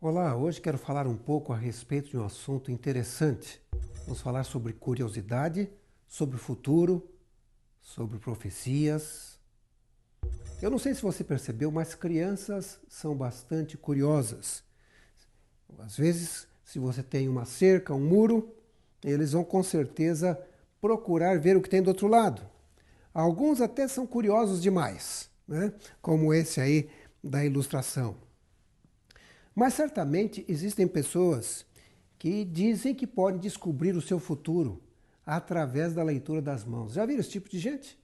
Olá, hoje quero falar um pouco a respeito de um assunto interessante. Vamos falar sobre curiosidade, sobre o futuro, sobre profecias. Eu não sei se você percebeu, mas crianças são bastante curiosas. Às vezes, se você tem uma cerca, um muro, eles vão com certeza procurar ver o que tem do outro lado. Alguns até são curiosos demais, né? Como esse aí da ilustração. Mas certamente existem pessoas que dizem que podem descobrir o seu futuro através da leitura das mãos. Já viram esse tipo de gente?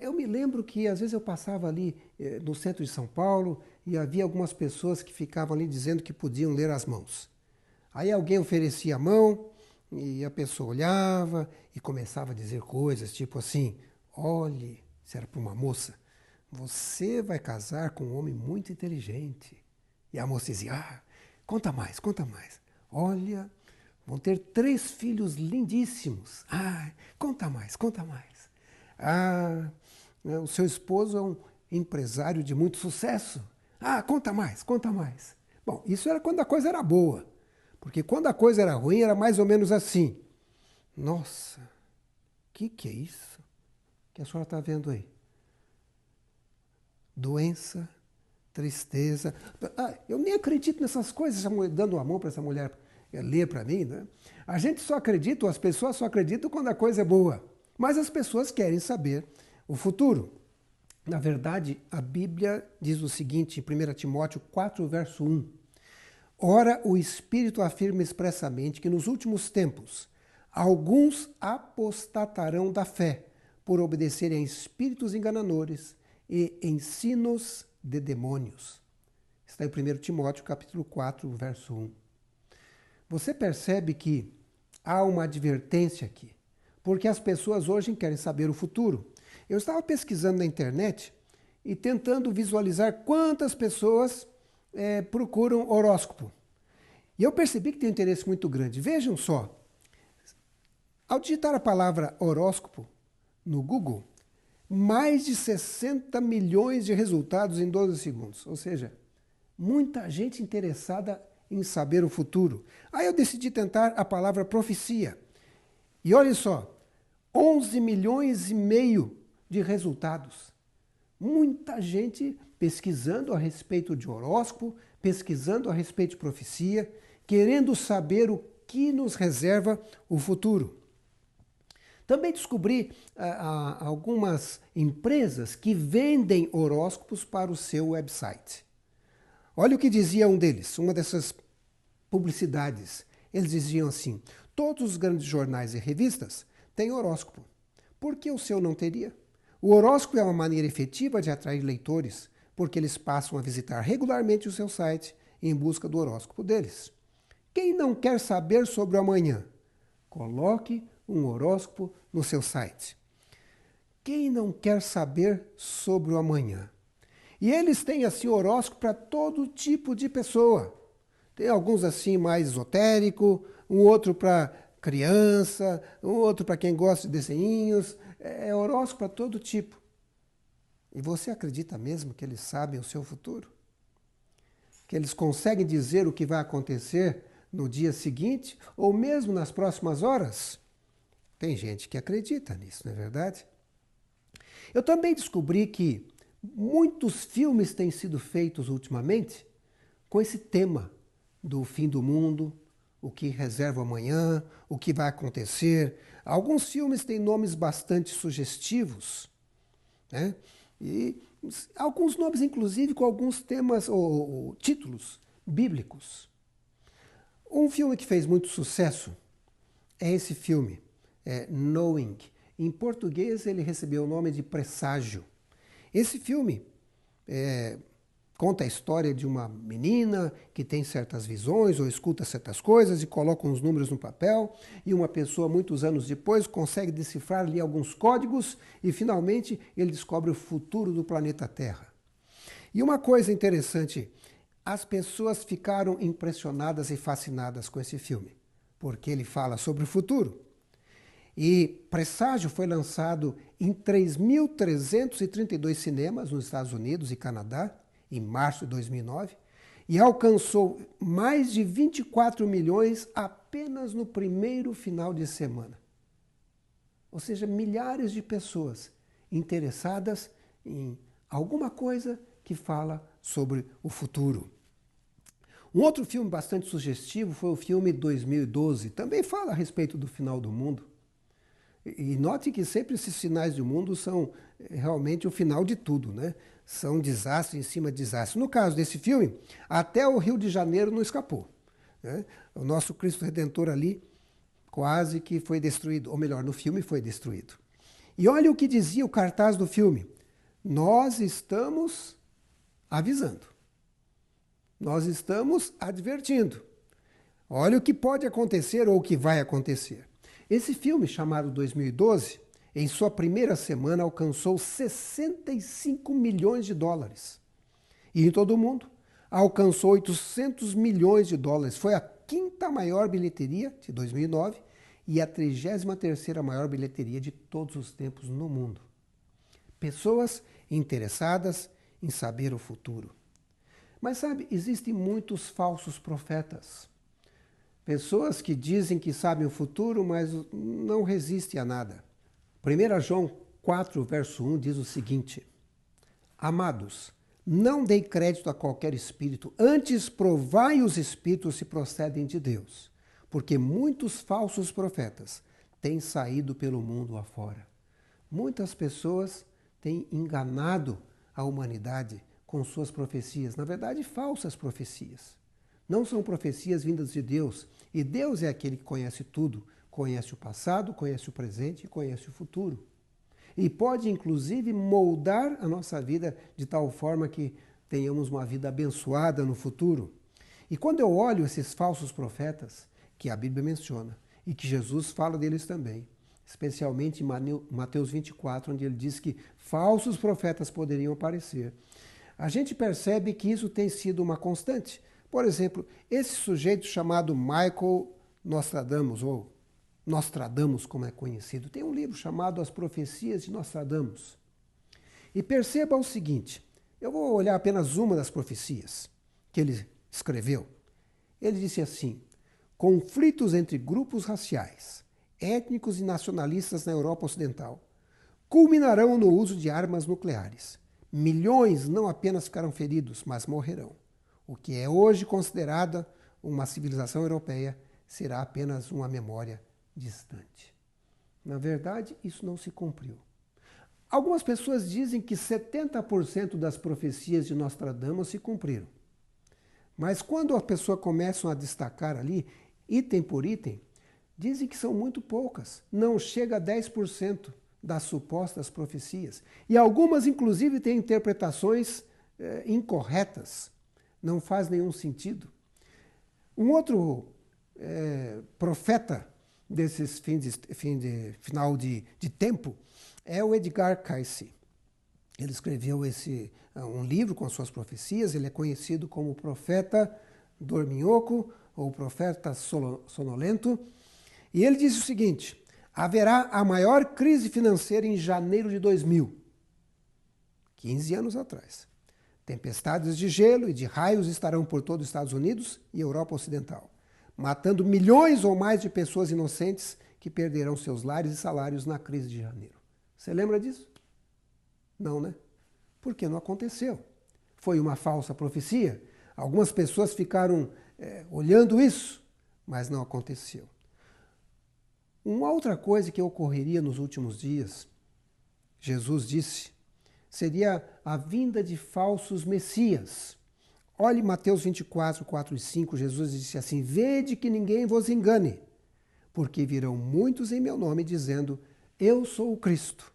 Eu me lembro que às vezes eu passava ali no centro de São Paulo e havia algumas pessoas que ficavam ali dizendo que podiam ler as mãos. Aí alguém oferecia a mão e a pessoa olhava e começava a dizer coisas tipo assim: olhe, se era para uma moça, você vai casar com um homem muito inteligente. E a moça dizia: conta mais, conta mais. Olha, vão ter 3 filhos lindíssimos. Conta mais, conta mais. O seu esposo é um empresário de muito sucesso. Conta mais, conta mais. Bom, isso era quando a coisa era boa. Porque quando a coisa era ruim, era mais ou menos assim. Nossa, o que é isso que a senhora está vendo aí? Doença, tristeza. Eu nem acredito nessas coisas, dando a mão para essa mulher ler para mim, né? A gente só acredita, ou as pessoas só acreditam quando a coisa é boa. Mas as pessoas querem saber o futuro. Na verdade, a Bíblia diz o seguinte, em 1 Timóteo 4, verso 1. Ora, o Espírito afirma expressamente que nos últimos tempos alguns apostatarão da fé por obedecerem a espíritos enganadores e ensinos de demônios. Está em 1 Timóteo capítulo 4, verso 1. Você percebe que há uma advertência aqui, porque as pessoas hoje querem saber o futuro. Eu estava pesquisando na internet e tentando visualizar quantas pessoas procuram horóscopo. E eu percebi que tem um interesse muito grande. Vejam só, ao digitar a palavra horóscopo no Google, mais de 60 milhões de resultados em 12 segundos. Ou seja, muita gente interessada em saber o futuro. Aí eu decidi tentar a palavra profecia. E olha só, 11 milhões e meio de resultados. Muita gente pesquisando a respeito de horóscopo, pesquisando a respeito de profecia, querendo saber o que nos reserva o futuro. Também descobri algumas empresas que vendem horóscopos para o seu website. Olha o que dizia um deles, uma dessas publicidades. Eles diziam assim: todos os grandes jornais e revistas têm horóscopo. Por que o seu não teria? O horóscopo é uma maneira efetiva de atrair leitores, porque eles passam a visitar regularmente o seu site em busca do horóscopo deles. Quem não quer saber sobre o amanhã? Coloque um horóscopo no seu site. Quem não quer saber sobre o amanhã? E eles têm assim horóscopo para todo tipo de pessoa. Tem alguns assim mais esotérico, um outro para criança, um outro para quem gosta de desenhinhos. É horóscopo para todo tipo. E você acredita mesmo que eles sabem o seu futuro? Que eles conseguem dizer o que vai acontecer no dia seguinte ou mesmo nas próximas horas? Tem gente que acredita nisso, não é verdade? Eu também descobri que muitos filmes têm sido feitos ultimamente com esse tema do fim do mundo, o que reserva amanhã, o que vai acontecer. Alguns filmes têm nomes bastante sugestivos, né? E alguns nomes, inclusive, com alguns temas ou títulos bíblicos. Um filme que fez muito sucesso é esse filme, Knowing. Em português, ele recebeu o nome de Presságio. Esse filme conta a história de uma menina que tem certas visões ou escuta certas coisas e coloca uns números no papel, e uma pessoa, muitos anos depois, consegue decifrar ali alguns códigos e, finalmente, ele descobre o futuro do planeta Terra. E uma coisa interessante, as pessoas ficaram impressionadas e fascinadas com esse filme, porque ele fala sobre o futuro. E Presságio foi lançado em 3.332 cinemas nos Estados Unidos e Canadá, em março de 2009, e alcançou mais de 24 milhões apenas no primeiro final de semana. Ou seja, milhares de pessoas interessadas em alguma coisa que fala sobre o futuro. Um outro filme bastante sugestivo foi o filme 2012. Também fala a respeito do final do mundo. E note que sempre esses finais do mundo são realmente o final de tudo, né? São desastre em cima de desastre. No caso desse filme, até o Rio de Janeiro não escapou, né? O nosso Cristo Redentor ali quase que foi destruído, ou melhor, no filme foi destruído. E olha o que dizia o cartaz do filme. Nós estamos avisando. Nós estamos advertindo. Olha o que pode acontecer ou o que vai acontecer. Esse filme, chamado 2012, em sua primeira semana alcançou 65 milhões de dólares. E em todo o mundo alcançou 800 milhões de dólares. Foi a quinta maior bilheteria de 2009 e a 33ª maior bilheteria de todos os tempos no mundo. Pessoas interessadas em saber o futuro. Mas sabe, existem muitos falsos profetas. Pessoas que dizem que sabem o futuro, mas não resistem a nada. 1 João 4, verso 1 diz o seguinte: Amados, não deem crédito a qualquer espírito, antes provai os espíritos se procedem de Deus, porque muitos falsos profetas têm saído pelo mundo afora. Muitas pessoas têm enganado a humanidade com suas profecias, na verdade, falsas profecias. Não são profecias vindas de Deus, e Deus é aquele que conhece tudo, conhece o passado, conhece o presente e conhece o futuro. E pode, inclusive, moldar a nossa vida de tal forma que tenhamos uma vida abençoada no futuro. E quando eu olho esses falsos profetas, que a Bíblia menciona, e que Jesus fala deles também, especialmente em Mateus 24, onde ele diz que falsos profetas poderiam aparecer, a gente percebe que isso tem sido uma constante. Por exemplo, esse sujeito chamado Michael Nostradamus, ou Nostradamus, como é conhecido, tem um livro chamado As Profecias de Nostradamus. E perceba o seguinte, eu vou olhar apenas uma das profecias que ele escreveu. Ele disse assim: conflitos entre grupos raciais, étnicos e nacionalistas na Europa Ocidental culminarão no uso de armas nucleares. Milhões não apenas ficarão feridos, mas morrerão. O que é hoje considerada uma civilização europeia será apenas uma memória distante. Na verdade, isso não se cumpriu. Algumas pessoas dizem que 70% das profecias de Nostradamus se cumpriram. Mas quando as pessoas começam a destacar ali, item por item, dizem que são muito poucas. Não chega a 10% das supostas profecias. E algumas, inclusive, têm interpretações incorretas. Não faz nenhum sentido. Um outro profeta desses final de tempo é o Edgar Cayce. Ele escreveu um livro com as suas profecias. Ele é conhecido como o profeta dorminhoco ou profeta sonolento. E ele diz o seguinte: haverá a maior crise financeira em janeiro de 2000, 15 anos atrás. Tempestades de gelo e de raios estarão por todo os Estados Unidos e Europa Ocidental, matando milhões ou mais de pessoas inocentes que perderão seus lares e salários na crise de janeiro. Você lembra disso? Não, né? Porque não aconteceu. Foi uma falsa profecia. Algumas pessoas ficaram olhando isso, mas não aconteceu. Uma outra coisa que ocorreria nos últimos dias, Jesus disse, seria a vinda de falsos messias. Olhe Mateus 24, 4 e 5, Jesus disse assim: vede que ninguém vos engane, porque virão muitos em meu nome dizendo, eu sou o Cristo,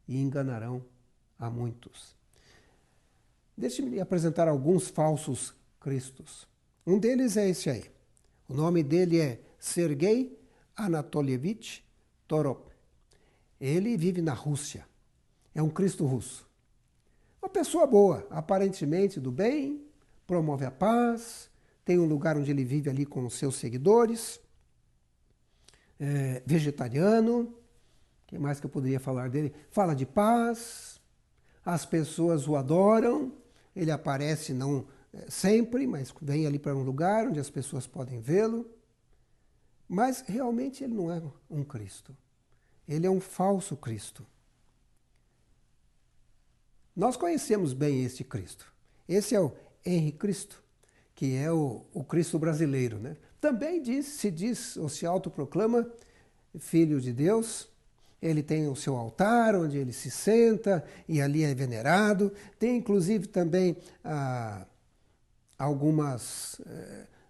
e enganarão a muitos. Deixe-me apresentar alguns falsos cristos. Um deles é esse aí. O nome dele é Sergei Anatolievich Torop. Ele vive na Rússia. É um Cristo russo. Uma pessoa boa, aparentemente do bem, promove a paz, tem um lugar onde ele vive ali com os seus seguidores, vegetariano, o que mais que eu poderia falar dele? Fala de paz, as pessoas o adoram, ele aparece não sempre, mas vem ali para um lugar onde as pessoas podem vê-lo. Mas realmente ele não é um Cristo. Ele é um falso Cristo. Nós conhecemos bem este Cristo. Esse é o Henrique Cristo, que é o Cristo brasileiro, né? Também se diz ou se autoproclama filho de Deus. Ele tem o seu altar, onde ele se senta e ali é venerado. Tem inclusive também algumas,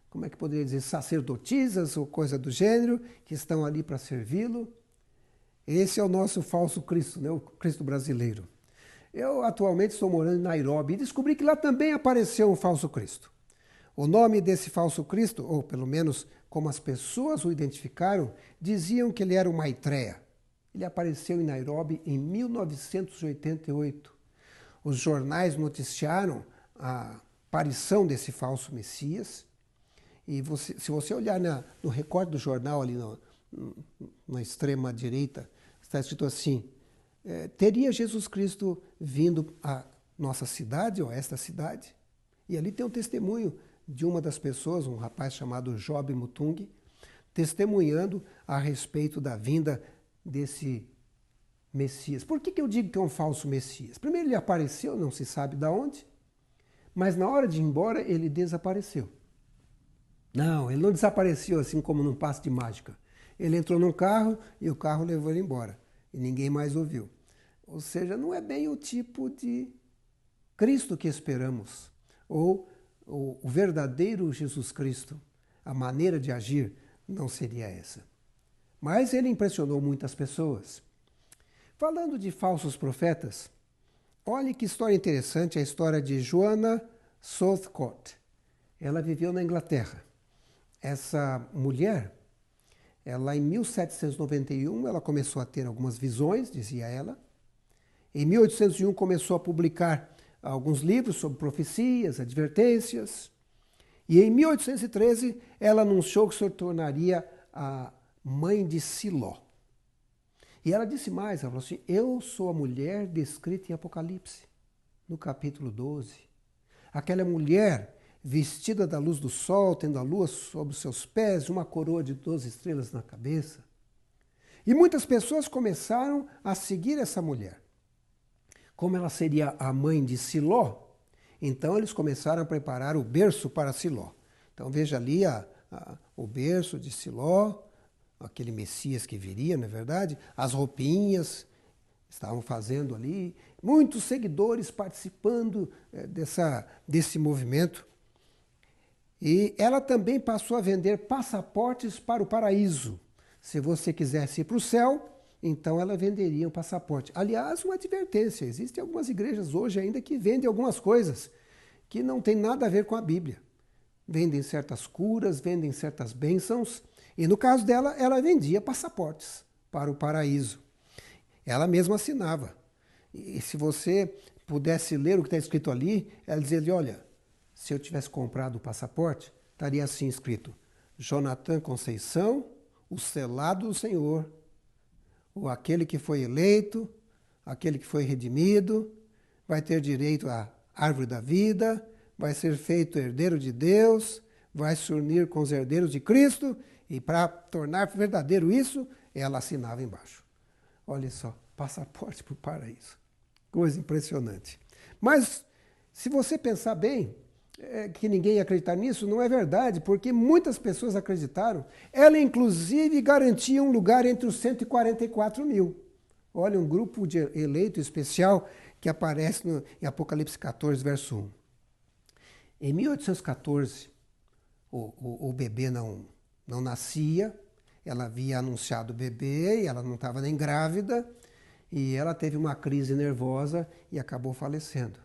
como é que poderia dizer, sacerdotisas ou coisa do gênero, que estão ali para servi-lo. Esse é o nosso falso Cristo, né? O Cristo brasileiro. Eu atualmente estou morando em Nairobi e descobri que lá também apareceu um falso Cristo. O nome desse falso Cristo, ou pelo menos como as pessoas o identificaram, diziam que ele era o Maitreya. Ele apareceu em Nairobi em 1988. Os jornais noticiaram a aparição desse falso Messias. E se você olhar no recorte do jornal, ali na extrema direita, está escrito assim: teria Jesus Cristo vindo à nossa cidade, ou a esta cidade? E ali tem um testemunho de uma das pessoas, um rapaz chamado Job Mutungi, testemunhando a respeito da vinda desse Messias. Por que eu digo que é um falso Messias? Primeiro, ele apareceu, não se sabe de onde, mas na hora de ir embora, ele desapareceu. Não, ele não desapareceu assim como num passe de mágica. Ele entrou num carro e o carro levou ele embora. E ninguém mais ouviu. Ou seja, não é bem o tipo de Cristo que esperamos. Ou o verdadeiro Jesus Cristo. A maneira de agir não seria essa. Mas ele impressionou muitas pessoas. Falando de falsos profetas, olhe que história interessante, a história de Joanna Southcott. Ela viveu na Inglaterra. Essa mulher, ela em 1791, ela começou a ter algumas visões, dizia ela. Em 1801 começou a publicar alguns livros sobre profecias, advertências. E em 1813 ela anunciou que se tornaria a mãe de Siló. E ela disse mais, ela falou assim: eu sou a mulher descrita em Apocalipse, no capítulo 12. Aquela mulher vestida da luz do sol, tendo a lua sobre os seus pés, uma coroa de 12 estrelas na cabeça. E muitas pessoas começaram a seguir essa mulher. Como ela seria a mãe de Siló, então eles começaram a preparar o berço para Siló. Então veja ali o berço de Siló, aquele Messias que viria, não é verdade? As roupinhas estavam fazendo ali, muitos seguidores participando desse movimento. E ela também passou a vender passaportes para o paraíso. Se você quisesse ir para o céu, então ela venderia um passaporte. Aliás, uma advertência, existem algumas igrejas hoje ainda que vendem algumas coisas que não tem nada a ver com a Bíblia. Vendem certas curas, vendem certas bênçãos, e no caso dela, ela vendia passaportes para o paraíso. Ela mesma assinava. E se você pudesse ler o que está escrito ali, ela dizia: olha, se eu tivesse comprado o passaporte, estaria assim escrito: Jonathan Conceição, o selado do Senhor, ou aquele que foi eleito, aquele que foi redimido, vai ter direito à árvore da vida, vai ser feito herdeiro de Deus, vai se unir com os herdeiros de Cristo, e para tornar verdadeiro isso, ela assinava embaixo. Olha só, passaporte para o paraíso. Coisa impressionante. Mas, se você pensar bem, que ninguém ia acreditar nisso, não é verdade, porque muitas pessoas acreditaram. Ela, inclusive, garantia um lugar entre os 144 mil. Olha, um grupo de eleito especial que aparece em Apocalipse 14, verso 1. Em 1814, o bebê não nascia, ela havia anunciado o bebê e ela não estava nem grávida, e ela teve uma crise nervosa e acabou falecendo.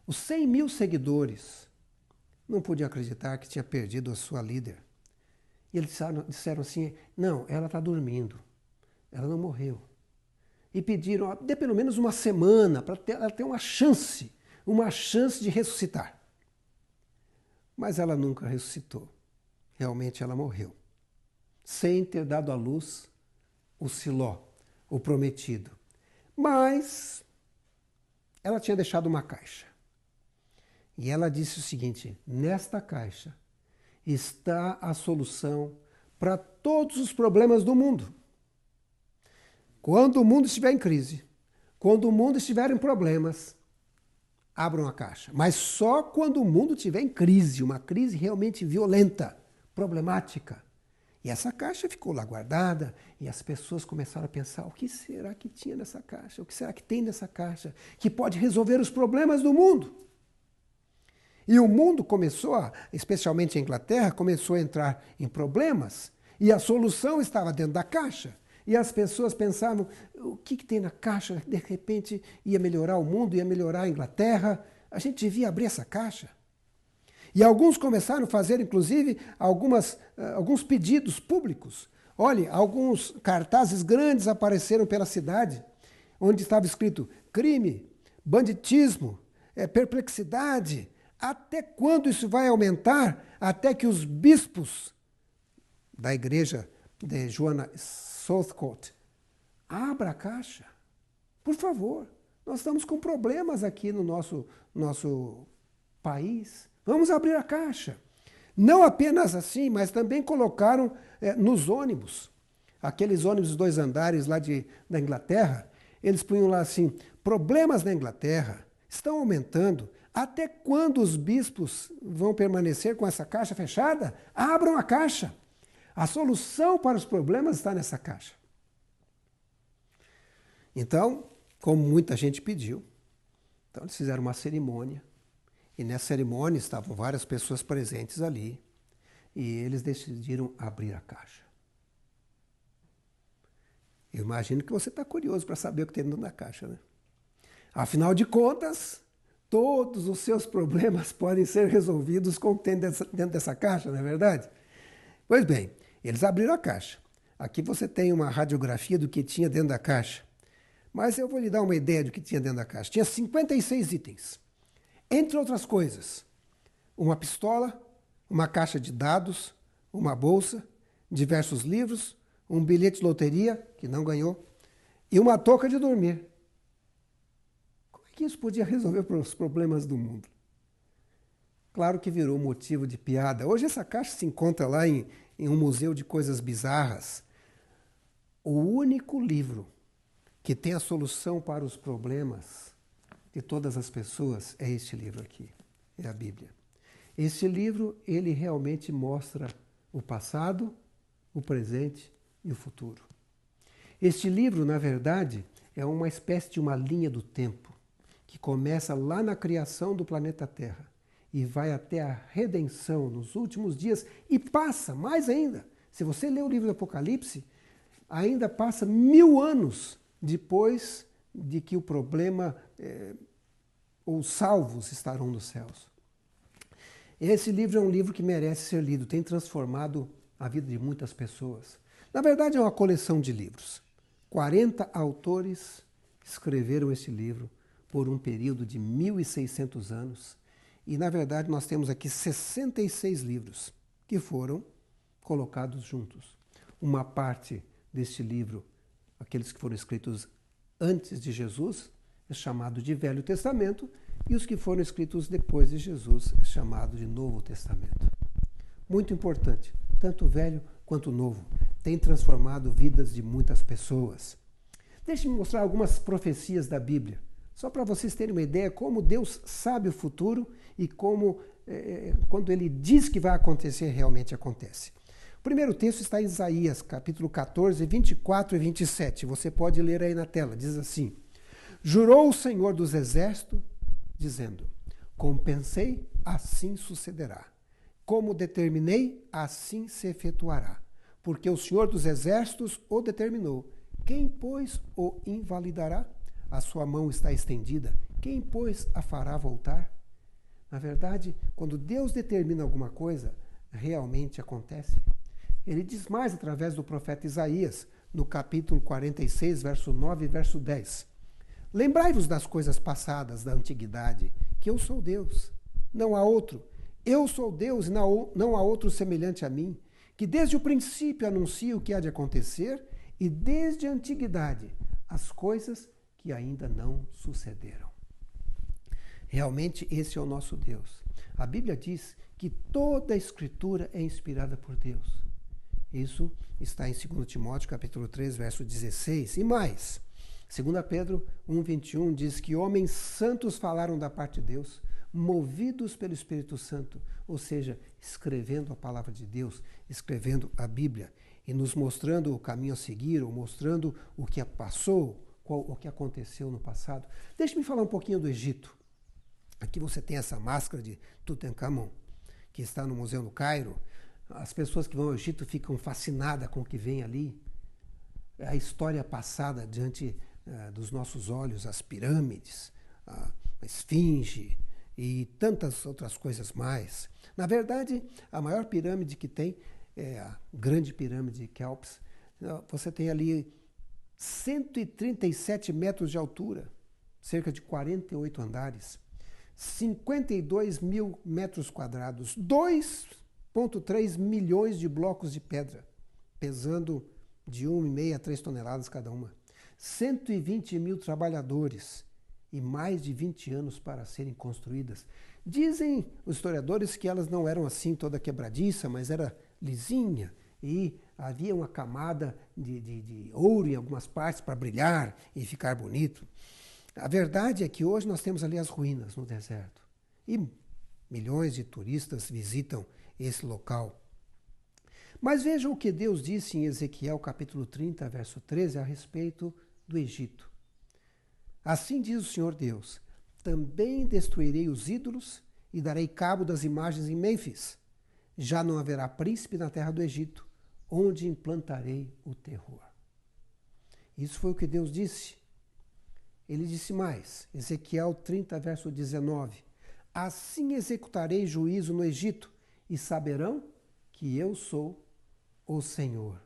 Os 100 mil seguidores não podiam acreditar que tinha perdido a sua líder. E eles disseram assim: não, ela está dormindo, ela não morreu. E pediram, dê pelo menos uma semana para ela ter uma chance de ressuscitar. Mas ela nunca ressuscitou. Realmente ela morreu, sem ter dado à luz o Siló, o prometido. Mas ela tinha deixado uma caixa. E ela disse o seguinte: nesta caixa está a solução para todos os problemas do mundo. Quando o mundo estiver em crise, quando o mundo estiver em problemas, abram a caixa. Mas só quando o mundo estiver em crise, uma crise realmente violenta, problemática. E essa caixa ficou lá guardada e as pessoas começaram a pensar: o que será que tinha nessa caixa? O que será que tem nessa caixa que pode resolver os problemas do mundo? E o mundo começou, especialmente a Inglaterra, começou a entrar em problemas e a solução estava dentro da caixa. E as pessoas pensavam: o que tem na caixa? De repente ia melhorar o mundo, ia melhorar a Inglaterra. A gente devia abrir essa caixa. E alguns começaram a fazer, inclusive, alguns pedidos públicos. Olhe, alguns cartazes grandes apareceram pela cidade, onde estava escrito: crime, banditismo, perplexidade. Até quando isso vai aumentar? Até que os bispos da igreja de Joana Southcote abra a caixa. Por favor, nós estamos com problemas aqui no nosso país. Vamos abrir a caixa. Não apenas assim, mas também colocaram nos ônibus, aqueles ônibus de 2 andares lá da Inglaterra, eles punham lá assim: problemas na Inglaterra estão aumentando. Até quando os bispos vão permanecer com essa caixa fechada? Abram a caixa. A solução para os problemas está nessa caixa. Então, como muita gente pediu, então eles fizeram uma cerimônia. E nessa cerimônia estavam várias pessoas presentes ali. E eles decidiram abrir a caixa. Eu imagino que você está curioso para saber o que tem dentro da caixa, né? Afinal de contas, todos os seus problemas podem ser resolvidos com o que tem dentro dessa caixa, não é verdade? Pois bem, eles abriram a caixa. Aqui você tem uma radiografia do que tinha dentro da caixa. Mas eu vou lhe dar uma ideia do que tinha dentro da caixa. Tinha 56 itens. Entre outras coisas, uma pistola, uma caixa de dados, uma bolsa, diversos livros, um bilhete de loteria, que não ganhou, e uma touca de dormir. Como é que isso podia resolver os problemas do mundo? Claro que virou motivo de piada. Hoje essa caixa se encontra lá em um museu de coisas bizarras. O único livro que tem a solução para os problemas de todas as pessoas é este livro aqui, é a Bíblia. Este livro, ele realmente mostra o passado, o presente e o futuro. Este livro, na verdade, é uma espécie de uma linha do tempo, que começa lá na criação do planeta Terra e vai até a redenção nos últimos dias e passa mais ainda. Se você ler o livro do Apocalipse, ainda passa 1000 anos depois de que o problema, os salvos estarão nos céus. Esse livro é um livro que merece ser lido, tem transformado a vida de muitas pessoas. Na verdade, é uma coleção de livros. 40 autores escreveram esse livro por um período de 1.600 anos. E, na verdade, nós temos aqui 66 livros que foram colocados juntos. Uma parte deste livro, aqueles que foram escritos antes de Jesus, é chamado de Velho Testamento, e os que foram escritos depois de Jesus é chamado de Novo Testamento. Muito importante, tanto o Velho quanto o Novo, tem transformado vidas de muitas pessoas. Deixe-me mostrar algumas profecias da Bíblia, só para vocês terem uma ideia como Deus sabe o futuro e como, quando Ele diz que vai acontecer, realmente acontece. O primeiro texto está em Isaías, capítulo 14, 24 e 27. Você pode ler aí na tela. Diz assim: jurou o Senhor dos Exércitos, dizendo: como pensei, assim sucederá. Como determinei, assim se efetuará. Porque o Senhor dos Exércitos o determinou. Quem, pois, o invalidará? A sua mão está estendida. Quem, pois, a fará voltar? Na verdade, quando Deus determina alguma coisa, realmente acontece. Ele diz mais através do profeta Isaías, no capítulo 46, verso 9 e verso 10. Lembrai-vos das coisas passadas da antiguidade, que eu sou Deus, não há outro. Eu sou Deus e não há outro semelhante a mim, que desde o princípio anuncio o que há de acontecer e desde a antiguidade as coisas que ainda não sucederam. Realmente esse é o nosso Deus. A Bíblia diz que toda a Escritura é inspirada por Deus. Isso está em 2 Timóteo capítulo 3, verso 16. E mais, 2 Pedro 1,21 diz que homens santos falaram da parte de Deus, movidos pelo Espírito Santo, ou seja, escrevendo a palavra de Deus, escrevendo a Bíblia e nos mostrando o caminho a seguir, ou mostrando o que passou, o que aconteceu no passado. Deixe-me falar um pouquinho do Egito. Aqui você tem essa máscara de Tutankhamon, que está no Museu no Cairo. As pessoas que vão ao Egito ficam fascinadas com o que vem ali. A história passada diante dos nossos olhos, as pirâmides, a esfinge e tantas outras coisas mais. Na verdade, a maior pirâmide que tem é a grande pirâmide de Kéops. Você tem ali 137 metros de altura, cerca de 48 andares, 52 mil metros quadrados, 2,3 milhões de blocos de pedra, pesando de 1,5 a 3 toneladas cada uma, 120 mil trabalhadores e mais de 20 anos para serem construídas. Dizem os historiadores que elas não eram assim toda quebradiça, mas era lisinha e havia uma camada de ouro em algumas partes para brilhar e ficar bonito. A verdade é que hoje nós temos ali as ruínas no deserto e milhões de turistas visitam esse local. Mas vejam o que Deus disse em Ezequiel capítulo 30, verso 13, a respeito do Egito. Assim diz o Senhor Deus: também destruirei os ídolos e darei cabo das imagens em Mênfis. Já não haverá príncipe na terra do Egito, onde implantarei o terror. Isso foi o que Deus disse. Ele disse mais, Ezequiel 30, verso 19: assim executarei juízo no Egito, e saberão que eu sou o Senhor.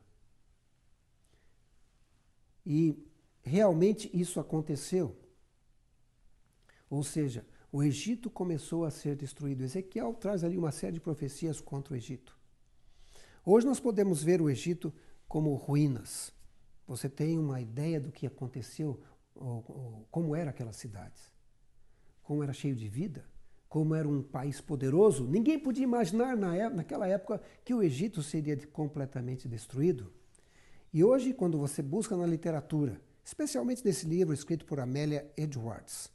E realmente isso aconteceu. Ou seja, o Egito começou a ser destruído. Ezequiel traz ali uma série de profecias contra o Egito. Hoje nós podemos ver o Egito como ruínas. Você tem uma ideia do que aconteceu, como eram aquelas cidades, como era cheio de vida, como era um país poderoso. Ninguém podia imaginar naquela época que o Egito seria completamente destruído. E hoje, quando você busca na literatura, especialmente nesse livro escrito por Amélia Edwards,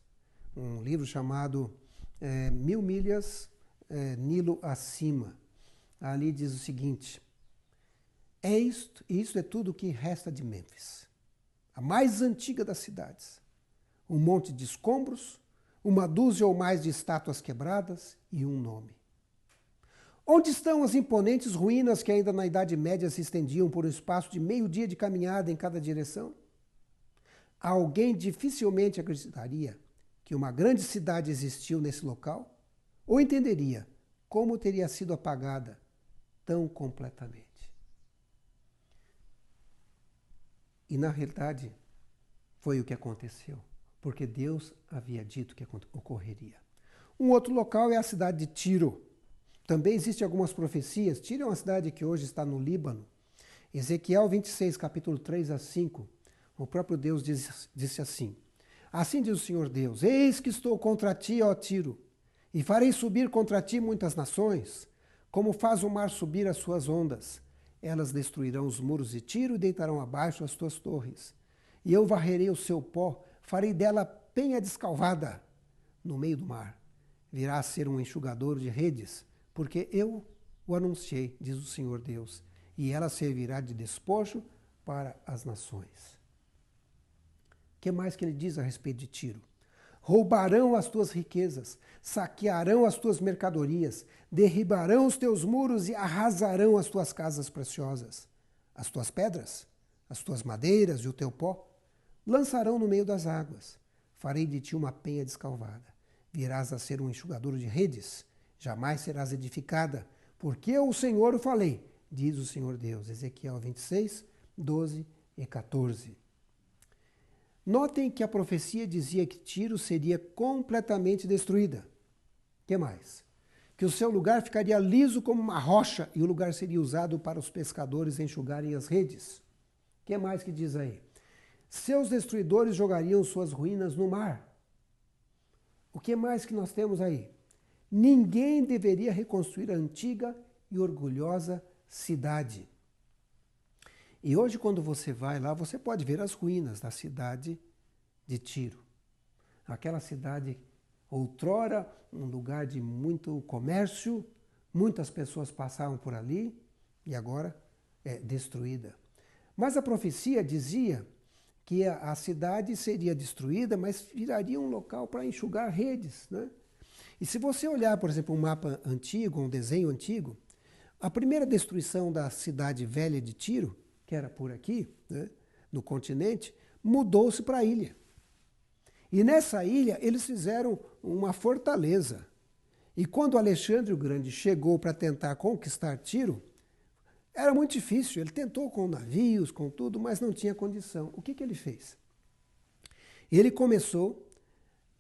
um livro chamado 1000 Milhas Nilo Acima, ali diz o seguinte: isso é tudo o que resta de Mênfis, a mais antiga das cidades. Um monte de escombros, uma dúzia ou mais de estátuas quebradas e um nome. Onde estão as imponentes ruínas que ainda na Idade Média se estendiam por um espaço de meio dia de caminhada em cada direção? Alguém dificilmente acreditaria que uma grande cidade existiu nesse local, ou entenderia como teria sido apagada tão completamente. E na realidade, foi o que aconteceu, porque Deus havia dito que ocorreria. Um outro local é a cidade de Tiro. Também existem algumas profecias. Tiro é uma cidade que hoje está no Líbano. Ezequiel 26, capítulo 3 a 5, o próprio Deus disse assim: assim diz o Senhor Deus: eis que estou contra ti, ó Tiro, e farei subir contra ti muitas nações, como faz o mar subir as suas ondas. Elas destruirão os muros de Tiro e deitarão abaixo as tuas torres. E eu varrerei o seu pó, farei dela penha descalvada no meio do mar. Virá a ser um enxugador de redes, porque eu o anunciei, diz o Senhor Deus, e ela servirá de despojo para as nações. O que mais que ele diz a respeito de Tiro? Roubarão as tuas riquezas, saquearão as tuas mercadorias, derribarão os teus muros e arrasarão as tuas casas preciosas. As tuas pedras, as tuas madeiras e o teu pó lançarão no meio das águas. Farei de ti uma penha descalvada. Virás a ser um enxugador de redes, jamais serás edificada, porque eu, o Senhor, o falei, diz o Senhor Deus. Ezequiel 26, 12 e 14. Notem que a profecia dizia que Tiro seria completamente destruída. O que mais? Que o seu lugar ficaria liso como uma rocha e o lugar seria usado para os pescadores enxugarem as redes. O que mais que diz aí? Seus destruidores jogariam suas ruínas no mar. O que mais que nós temos aí? Ninguém deveria reconstruir a antiga e orgulhosa cidade. E hoje, quando você vai lá, você pode ver as ruínas da cidade de Tiro. Aquela cidade, outrora, um lugar de muito comércio, muitas pessoas passavam por ali e agora é destruída. Mas a profecia dizia que a cidade seria destruída, mas viraria um local para enxugar redes, né? E se você olhar, por exemplo, um mapa antigo, um desenho antigo, a primeira destruição da cidade velha de Tiro, que era por aqui, né, no continente, mudou-se para a ilha. E nessa ilha eles fizeram uma fortaleza. E quando Alexandre o Grande chegou para tentar conquistar Tiro, era muito difícil. Ele tentou com navios, com tudo, mas não tinha condição. O que ele fez? Ele começou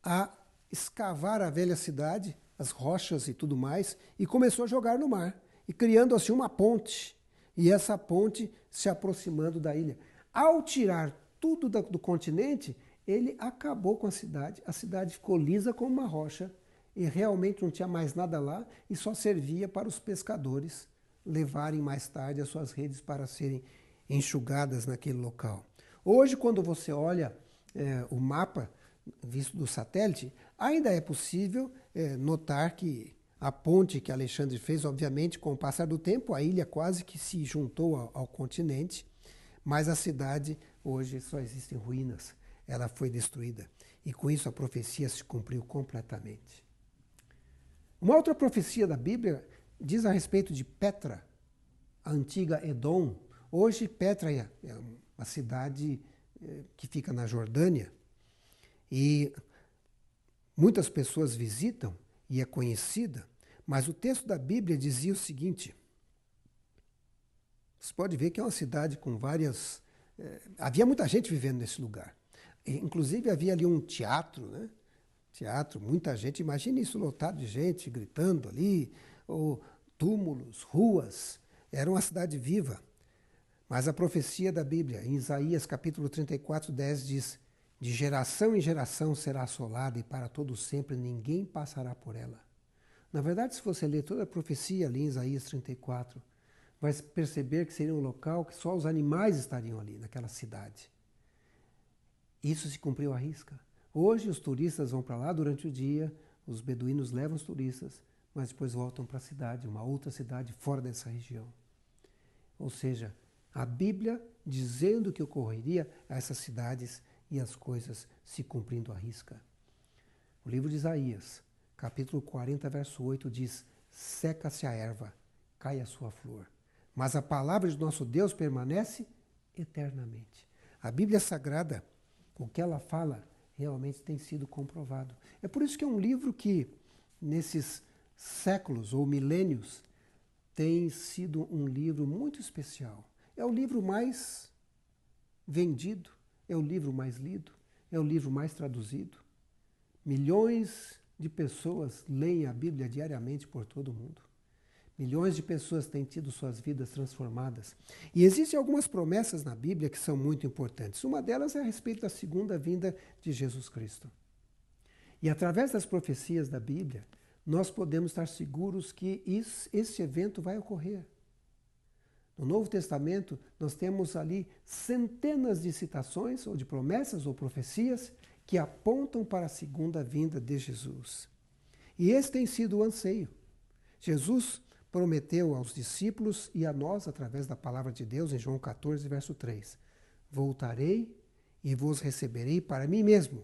a escavar a velha cidade, as rochas e tudo mais, e começou a jogar no mar, e criando assim uma ponte. E essa ponte se aproximando da ilha. Ao tirar tudo do continente, ele acabou com a cidade ficou lisa como uma rocha, e realmente não tinha mais nada lá, e só servia para os pescadores levarem mais tarde as suas redes para serem enxugadas naquele local. Hoje, quando você olha o mapa visto do satélite, ainda é possível notar que a ponte que Alexandre fez, obviamente, com o passar do tempo, a ilha quase que se juntou ao continente, mas a cidade hoje só existem ruínas. Ela foi destruída. E com isso a profecia se cumpriu completamente. Uma outra profecia da Bíblia diz a respeito de Petra, a antiga Edom. Hoje Petra é uma cidade que fica na Jordânia e muitas pessoas visitam e é conhecida, mas o texto da Bíblia dizia o seguinte: você pode ver que é uma cidade com várias... havia muita gente vivendo nesse lugar. Inclusive havia ali um teatro, né? Teatro, muita gente, imagine isso lotado de gente gritando ali, ou túmulos, ruas, era uma cidade viva. Mas a profecia da Bíblia, em Isaías capítulo 34, 10, diz: de geração em geração será assolada e para todo sempre ninguém passará por ela. Na verdade, se você ler toda a profecia ali em Isaías 34, vai perceber que seria um local que só os animais estariam ali, naquela cidade. Isso se cumpriu à risca. Hoje os turistas vão para lá durante o dia, os beduínos levam os turistas, mas depois voltam para a cidade, uma outra cidade fora dessa região. Ou seja, a Bíblia dizendo que ocorreria a essas cidades e as coisas se cumprindo à risca. O livro de Isaías, capítulo 40, verso 8, diz: seca-se a erva, cai a sua flor, mas a palavra de nosso Deus permanece eternamente. A Bíblia Sagrada, o que ela fala, realmente tem sido comprovado. É por isso que é um livro que, nesses séculos ou milênios, tem sido um livro muito especial. É o livro mais vendido, é o livro mais lido, é o livro mais traduzido. Milhões de pessoas leem a Bíblia diariamente por todo o mundo. Milhões de pessoas têm tido suas vidas transformadas. E existem algumas promessas na Bíblia que são muito importantes. Uma delas é a respeito da segunda vinda de Jesus Cristo. E através das profecias da Bíblia, nós podemos estar seguros que esse evento vai ocorrer. No Novo Testamento, nós temos ali centenas de citações, ou de promessas ou profecias, que apontam para a segunda vinda de Jesus. E esse tem sido o anseio. Jesus prometeu aos discípulos e a nós, através da palavra de Deus, em João 14, verso 3, voltarei e vos receberei para mim mesmo,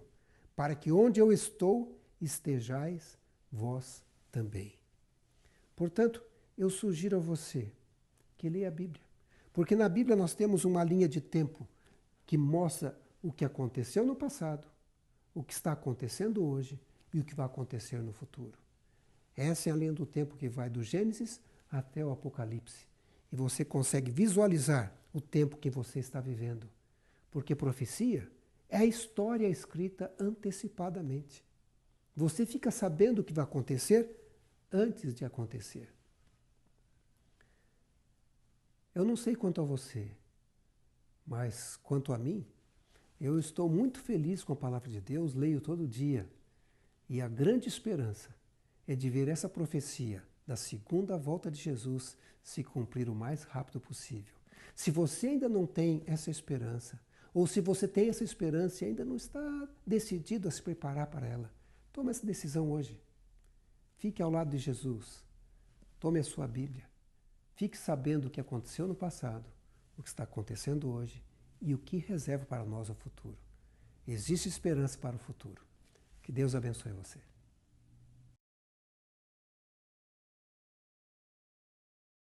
para que onde eu estou, estejais vós também. Portanto, eu sugiro a você que leia a Bíblia, porque na Bíblia nós temos uma linha de tempo que mostra o que aconteceu no passado, o que está acontecendo hoje e o que vai acontecer no futuro. Essa é a linha do tempo que vai do Gênesis até o Apocalipse. E você consegue visualizar o tempo que você está vivendo. Porque profecia é a história escrita antecipadamente. Você fica sabendo o que vai acontecer antes de acontecer. Eu não sei quanto a você, mas quanto a mim, eu estou muito feliz com a palavra de Deus, leio todo dia. E a grande esperança é de ver essa profecia da segunda volta de Jesus se cumprir o mais rápido possível. Se você ainda não tem essa esperança, ou se você tem essa esperança e ainda não está decidido a se preparar para ela, tome essa decisão hoje. Fique ao lado de Jesus. Tome a sua Bíblia. Fique sabendo o que aconteceu no passado, o que está acontecendo hoje e o que reserva para nós o futuro. Existe esperança para o futuro. Que Deus abençoe você.